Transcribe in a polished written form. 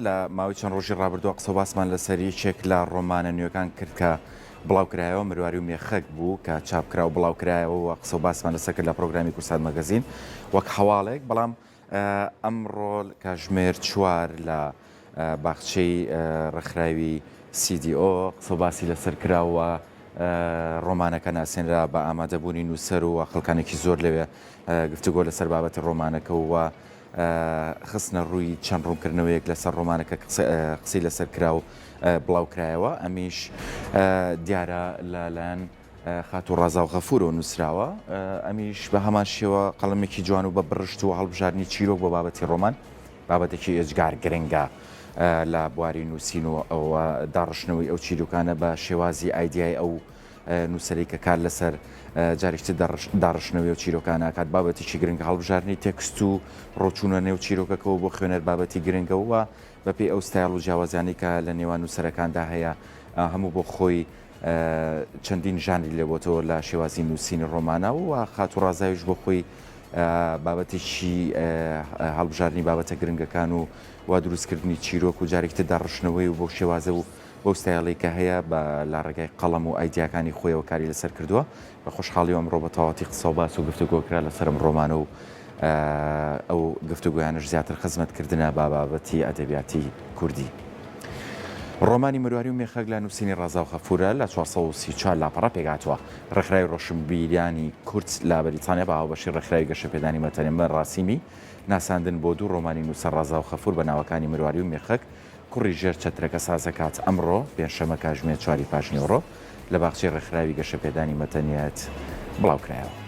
لە ماوەی چەند ڕۆژی ڕابردووە قسە باسمان لەسەری یەکێک لە ڕۆمانە نوێەکان کرد کە بڵاوکرایەوە مرواری و مێخەک بوو کە چاپکرا و بڵاوکرایەوە و قسە باسمان لەسەر کرد لە پرۆگرامی کورسات مەگەزین وەک هەواڵێک بەڵام ئەمڕۆ کاتژمێر 4 لە باخچەی ڕێکخراوی CDO قسە باسی لەسەر کراوە ڕۆمانەکە ناسێنرا بە ئامادەبوونی نووسەر و خەڵکانێکی زۆر لەوێ گفتوگۆ لەسەر بابەتی ڕۆمانەکە وە خستنە ڕووی چەند ڕوونکردنەوەیەک لەسەر ڕۆمانەکە قسەی لەسەر کرا و بڵاوکرایەوە ئەمیش دیارە لەلایەن خات و ڕازا و غەفورەوە نووسراوە ئەمیش بە هەمان شێوە قەڵەمێکی جوان و بە بڕشت و هەڵبژاردننی چیرۆک بۆ بابەتی ڕۆمان بابەتێکی ئێجگار گرنگە لە بواری نووسین و ئەوە داڕشنەوەی ئەو چیرۆکانە بە شێوازی ئایدیای ئەو نووسەرەی کە کار لەسەر جارێکتر داڕشنەوەی و چیرۆکانە کات بابەتێکی گرنگ هەڵبژاردننی تێکست و ڕۆچوونە نێو چیرۆکەکەەوە بۆ خوێنەر بابەتی گرنگەوە بەپێی ئەو ستایل و جیاوازیانی کە لە نێوان نووسەرەکاندا هەیە هەموو بۆ خۆی چەندین ژانی لێبۆتەوە لە شێوازی نووسینی ڕۆمانەوە و خات و ڕازاویش بۆ خۆی بابەتێکی هەڵبژاردننی بابەتە گرنگەکان و وا دروستکردنی چیرۆک و جارێکتر داڕشنەوەی و بۆ شێوازە و بۆ ستایڵی کە هەیە بە لا ڕێگای قەڵەم و ئایدیاکانی خۆیەوە کاری لەسەر کردووە بە خۆشحاڵی ئەمڕۆ بە تەواتی قسە و باس و گفتوگۆکرا لەسەرم ڕۆمانە و ئەو گفتوگویانش زیاتر خزمەتکردنە با بابەتی ئەدەبیاتی کوردی. ڕۆمانی مرواری و مێخەک لە نووسینی ڕازا و غەفورە لە 434 لاپەڕە پێگاتوە ڕێکخراوی ڕۆشنبیریانی کورد لە بەریتانیا بە هاوبەشی ڕێکخراوی گەشەپێدانی مەتەنێمە ڕاسیمی ناساندن بۆ دوو ڕۆمانی نووسەر ڕازا و غەفور بە ناوەکانی مرواری و مێخەک کوڕی ژێر چەترەکە سازەکات ئەمڕۆ پێنجشەمە کاتژمێر 4 پاشنیوەڕۆ لە باخچەی ڕێکخراوی گەشەپێدانی مەتەنیەت بڵاوکرایەوە.